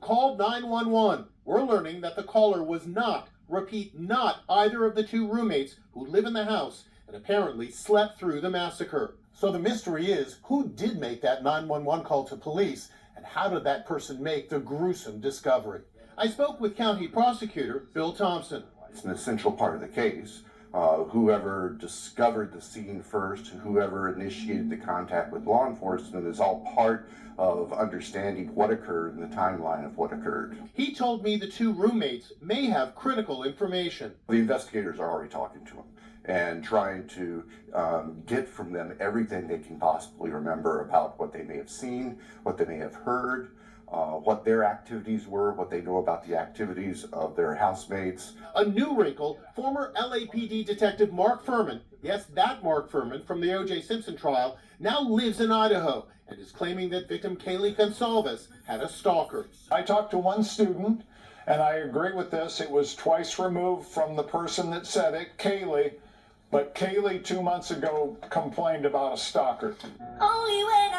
called 911. We're learning that the caller was not, repeat, not either of the two roommates who live in the house and apparently slept through the massacre. So the mystery is, who did make that 911 call to police, and how did that person make the gruesome discovery? I spoke with County Prosecutor Bill Thompson. It's an essential part of the case. Whoever discovered the scene first, whoever initiated the contact with law enforcement is all part of understanding what occurred and the timeline of what occurred. He told me the two roommates may have critical information. The investigators are already talking to them and trying to get from them everything they can possibly remember about what they may have seen, what they may have heard, what their activities were, what they know about the activities of their housemates. A new wrinkle, former LAPD detective Mark Furman, yes, that Mark Furman from the O.J. Simpson trial, now lives in Idaho and is claiming that victim KAYLEES Gonzalez had a stalker. I talked to one student, and I agree with this. It was twice removed from the person that said it, KAYLEES, but KAYLEES 2 months ago complained about a stalker. Only when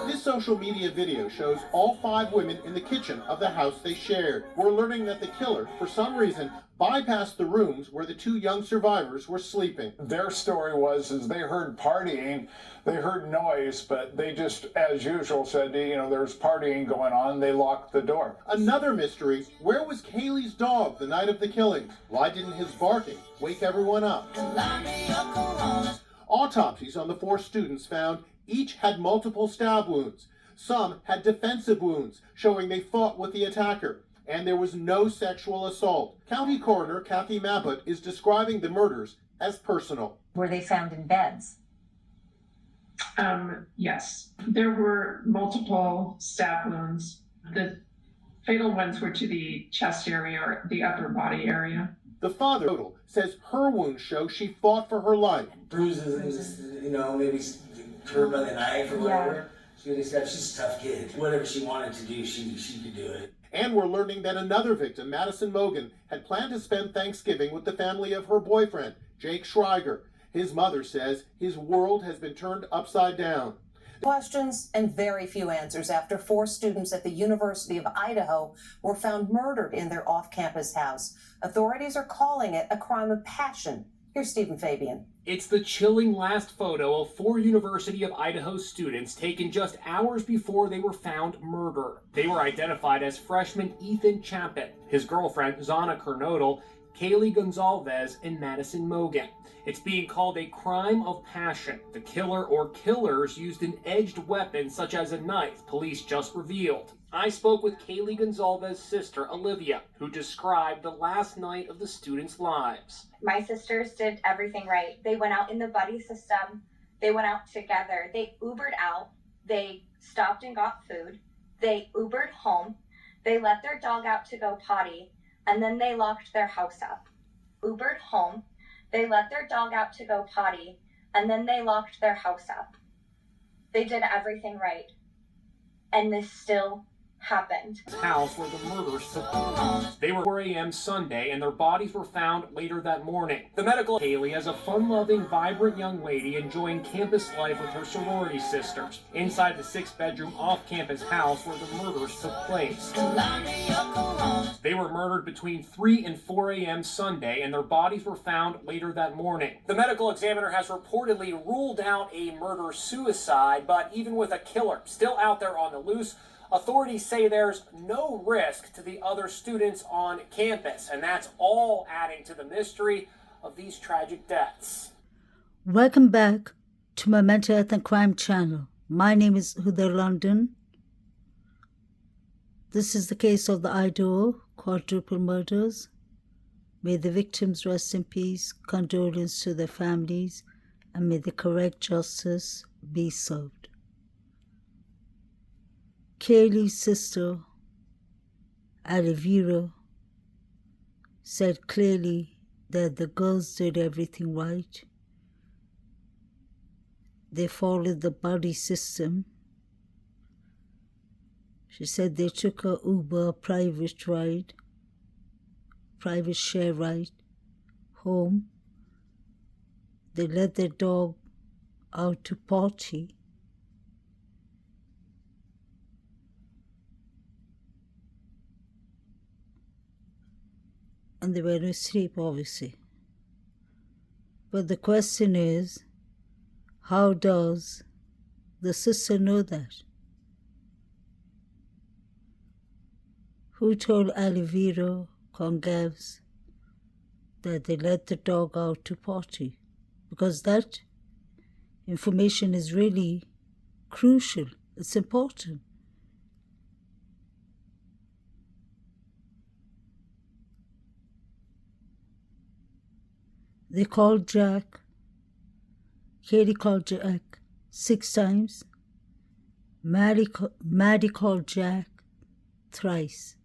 This social media video shows all 5 women in the kitchen of the house they shared. We're learning that the killer, for some reason, bypassed the rooms where the 2 young survivors were sleeping. Their story was they heard partying, they heard noise, but they just, as usual, said, there's partying going on. They locked the door. Another mystery, where was KAYLEES' dog the night of the killings? Why didn't his barking wake everyone up? Autopsies on the 4 students found each had multiple stab wounds. Some had defensive wounds, showing they fought with the attacker. And there was no sexual assault. County Coroner Kathy Mabbutt is describing the murders as personal. Were they found in beds? Yes. There were multiple stab wounds. The fatal ones were to the chest area or the upper body area. The father total says her wounds show she fought for her life. Bruises, maybe hurt by the knife or whatever. She's a tough kid. Whatever she wanted to do, she could do it. And we're learning that another victim, Madison Mogan, had planned to spend Thanksgiving with the family of her boyfriend, Jake Schreiger. His mother says his world has been turned upside down. Questions and very few answers after 4 students at the University of Idaho were found murdered in their off-campus house. Authorities are calling it a crime of passion. Here's Stephen Fabian. It's the chilling last photo of 4 University of Idaho students taken just hours before they were found murdered. They were identified as freshman Ethan Chapin, his girlfriend Zana Kernodle, KAYLEES Gonzalez, and Madison Mogan. It's being called a crime of passion. The killer or killers used an edged weapon such as a knife, police just revealed. I spoke with KAYLEES Gonzalez's sister, Olivia, who described the last night of the students' lives. My sisters did everything right. They went out in the buddy system. They went out together. They Ubered out. They stopped and got food. They Ubered home. They let their dog out to go potty, and then they locked their house up. Ubered home. They let their dog out to go potty, and then they locked their house up. They did everything right. And this still happened. House where the murders took place. They were 4 a.m. Sunday, and their bodies were found later that morning. The medical KAYLEES is a fun-loving, vibrant young lady enjoying campus life with her sorority sisters. Inside the 6-bedroom off-campus house where the murders took place. They were murdered between 3 and 4 a.m. Sunday, and their bodies were found later that morning. The medical examiner has reportedly ruled out a murder-suicide, but even with a killer still out there on the loose, authorities say there's no risk to the other students on campus, and that's all adding to the mystery of these tragic deaths. Welcome back to my Mental Health and Crime channel. My name is Huda London. This is the case of the Idaho quadruple murders. May the victims rest in peace, condolence to their families, and may the correct justice be served. KAYLEES' sister, Olivia, said clearly that the girls did everything right. They followed the buddy system. She said they took a Uber, a private share ride home. They let their dog out to potty. and they went to sleep, obviously. But the question is, how does the sister know that? Who told Aliviro Congaves that they let the dog out to potty? Because that information is really crucial. It's important. They called Jack. Katie called Jack 6 times. Maddie called Jack thrice,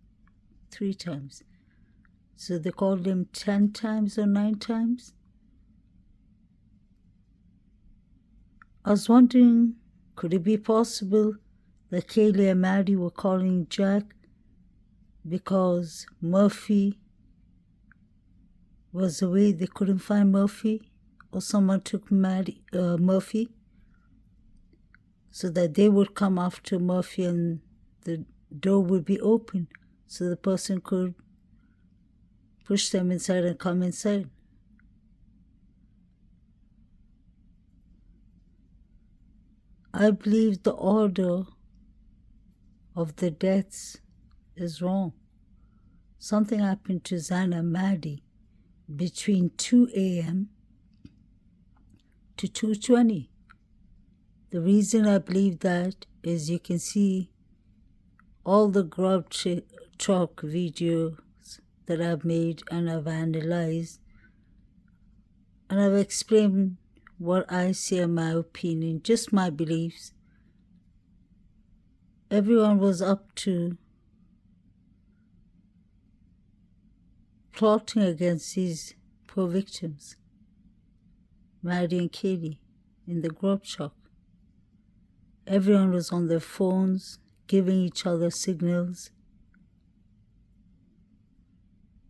3 times. So they called him 10 times or 9 times. I was wondering, could it be possible that Kaylee and Maddie were calling Jack because Murphy was away, they couldn't find Murphy, or someone took Murphy, so that they would come after Murphy and the door would be open so the person could push them inside and come inside. I believe the order of the deaths is wrong. Something happened to Zana and Maddie between 2 a.m. to 2:20. The reason I believe that is you can see all the grub truck videos that I've made and I've analyzed, and I've explained what I see in my opinion, just my beliefs. Everyone was up to plotting against these poor victims, Maddie and Katie, in the grub truck. Everyone was on their phones, giving each other signals.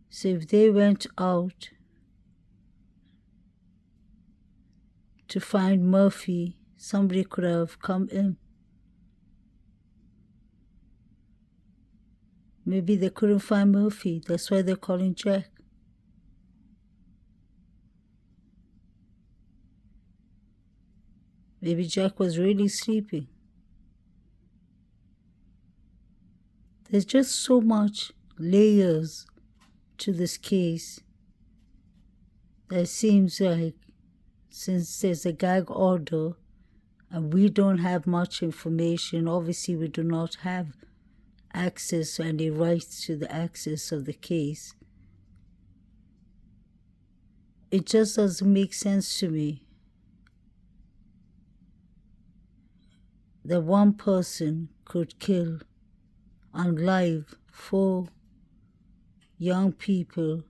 So if they went out to find Murphy, somebody could have come in. Maybe they couldn't find Murphy, that's why they're calling Jack. Maybe Jack was really sleeping. There's just so much layers to this case that it seems like, since there's a gag order and we don't have much information, obviously we do not have access or any rights to the access of the case, it just doesn't make sense to me that one person could kill on live 4 young people.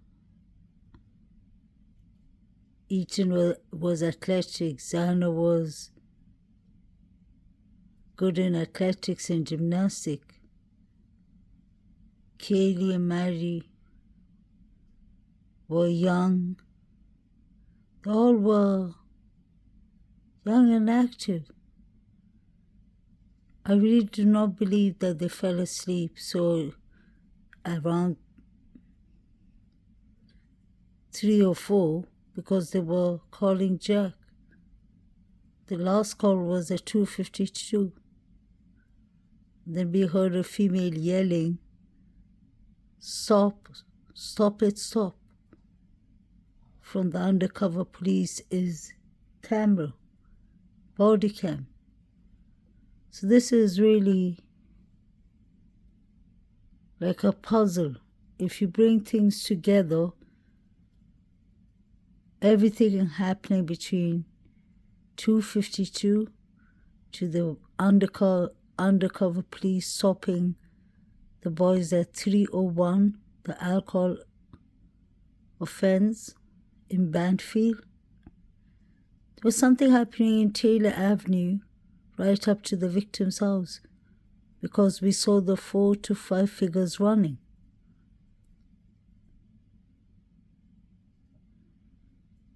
Eaton was athletic, Zana was good in athletics and gymnastics. Kaylee and Maddie were young. They all were young and active. I really do not believe that they fell asleep. So around 3 or 4, because they were calling Jack. The last call was at 2:52. Then we heard a female yelling, "Stop, stop it, stop," from the undercover police's camera, body cam. So this is really like a puzzle. If you bring things together, everything happening between 2:52 to the undercover police stopping the boys at 3:01, the alcohol offense in Banfield. There was something happening in Taylor Avenue right up to the victim's house, because we saw the 4 to 5 figures running.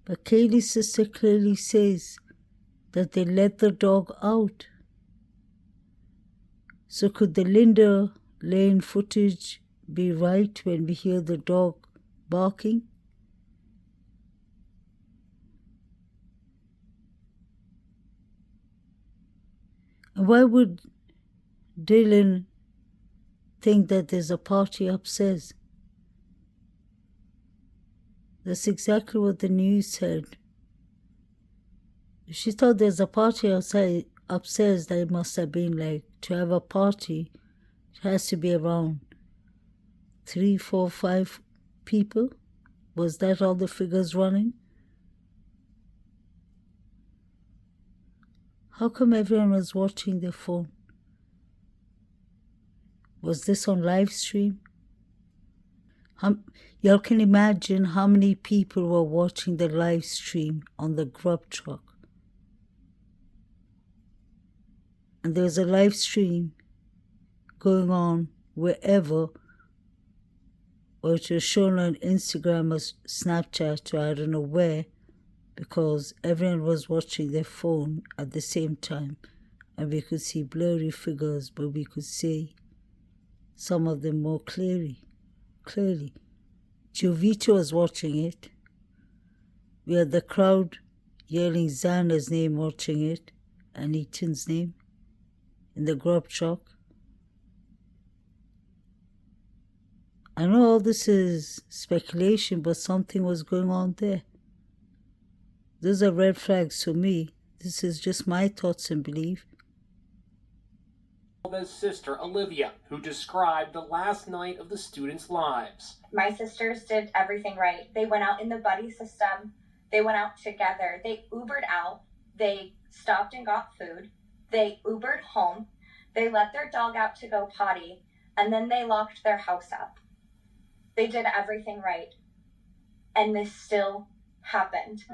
But Kaylee's sister clearly says that they let the dog out. So could the Linda Lane footage be right when we hear the dog barking? And why would Dylan think that there's a party upstairs? That's exactly what the news said. She thought there's a party upstairs that it must have been like, to have a party, it has to be around 3, 4, 5 people. Was that all the figures running? How come everyone was watching their phone? Was this on live stream? Y'all can imagine how many people were watching the live stream on the grub truck. And there was a live stream going on wherever, or it was shown on Instagram or Snapchat or I don't know where, because everyone was watching their phone at the same time. And we could see blurry figures, but we could see some of them more clearly. Jovito was watching it. We had the crowd yelling Xana's name, watching it, and Ethan's name in the grub truck. I know all this is speculation, but something was going on there. Those are red flags to me. This is just my thoughts and belief. His sister, Olivia, who described the last night of the students' lives. My sisters did everything right. They went out in the buddy system. They went out together. They Ubered out. They stopped and got food. They Ubered home. They let their dog out to go potty. And then they locked their house up. They did everything right. And this still happened.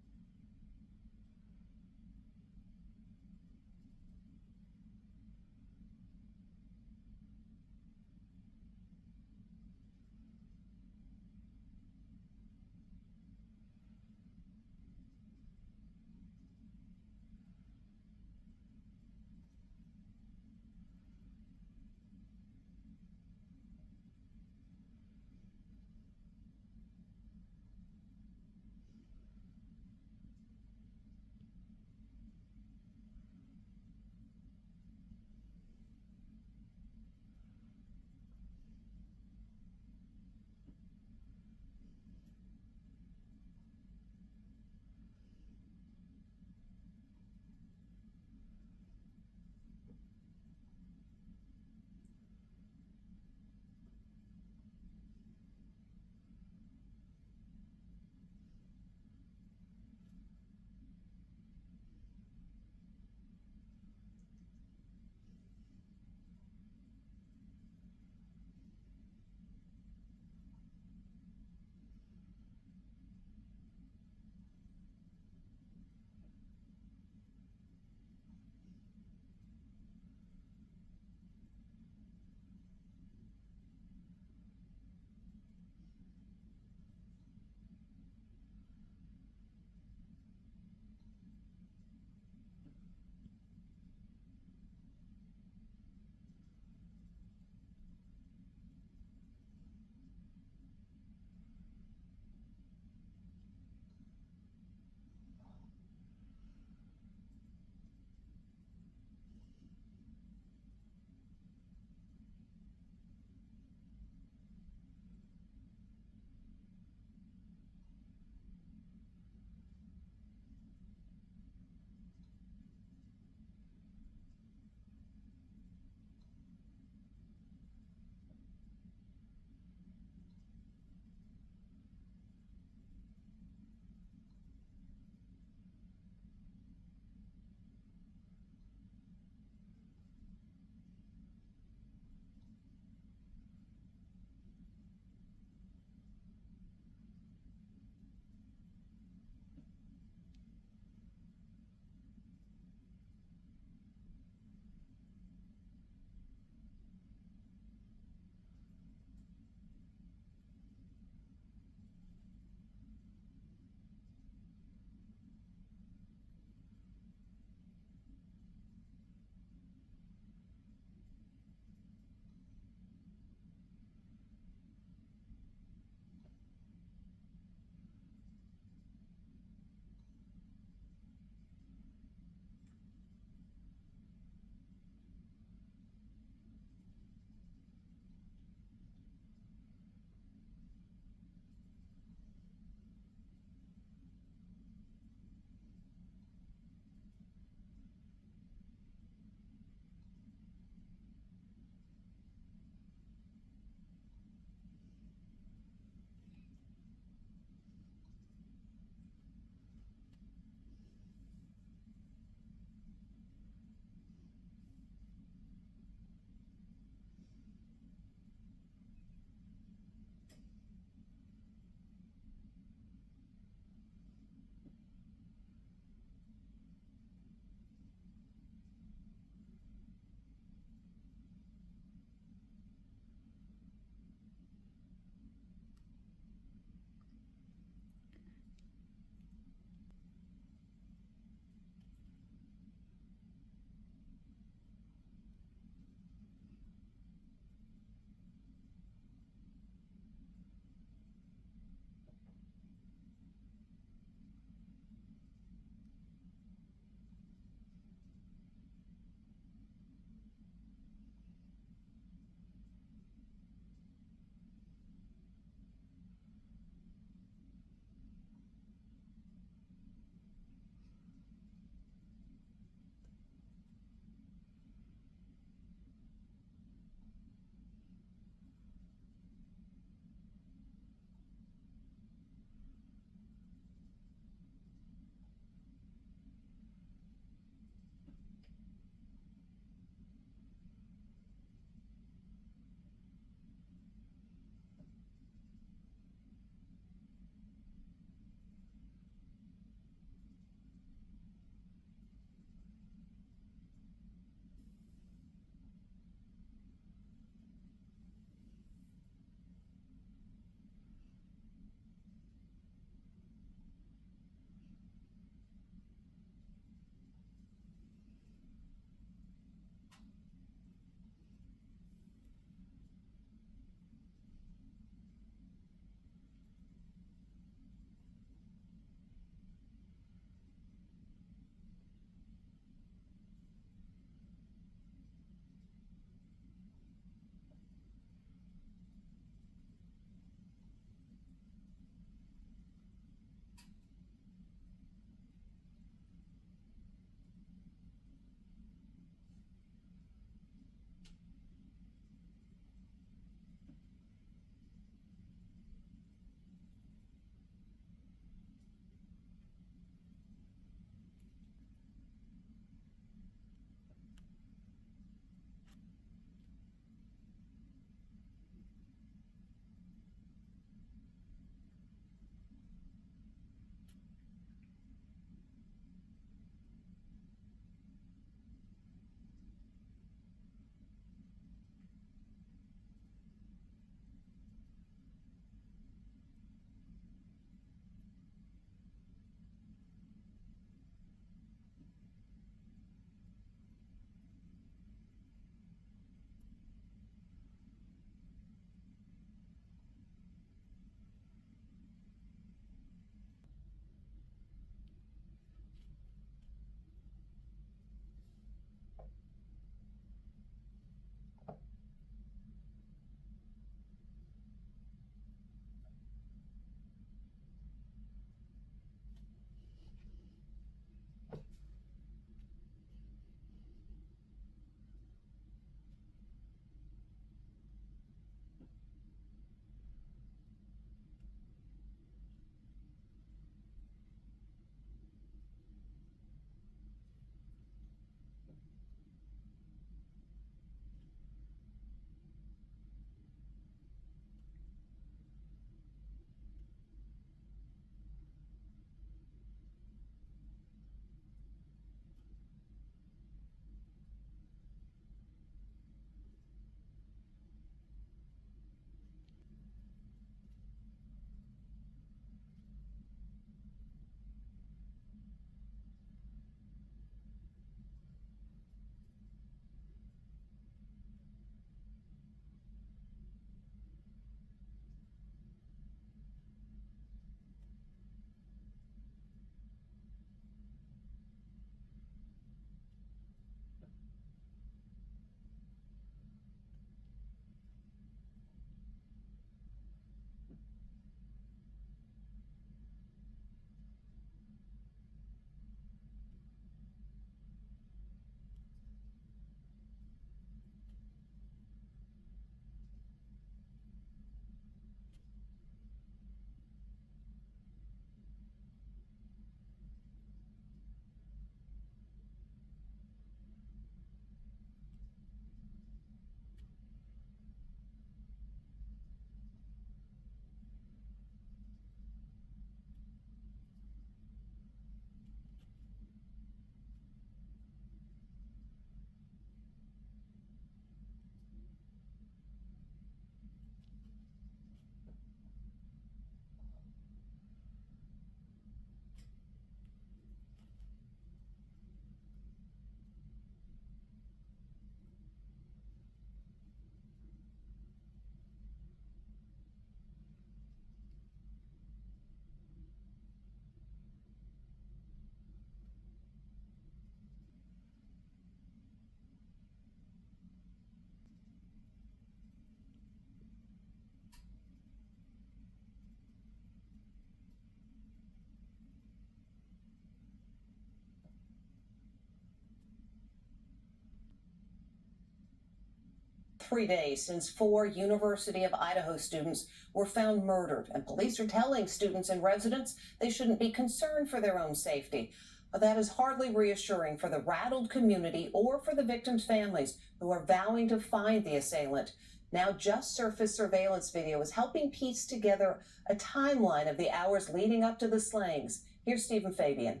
3 days since 4 University of Idaho students were found murdered, and police are telling students and residents they shouldn't be concerned for their own safety. But that is hardly reassuring for the rattled community or for the victims' families who are vowing to find the assailant. Now just surfaced surveillance video is helping piece together a timeline of the hours leading up to the slayings. Here's Stephen Fabian.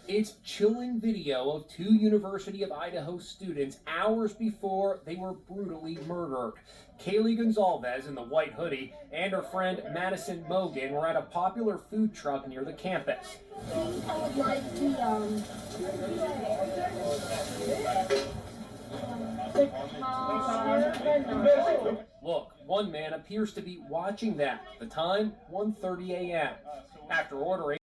It's chilling video of 2 University of Idaho students hours before they were brutally murdered. KAYLEES Gonzalez in the white hoodie and her friend Madison Mogan were at a popular food truck near the campus. I would like the Look, one man appears to be watching them. The time, 1:30 a.m. After ordering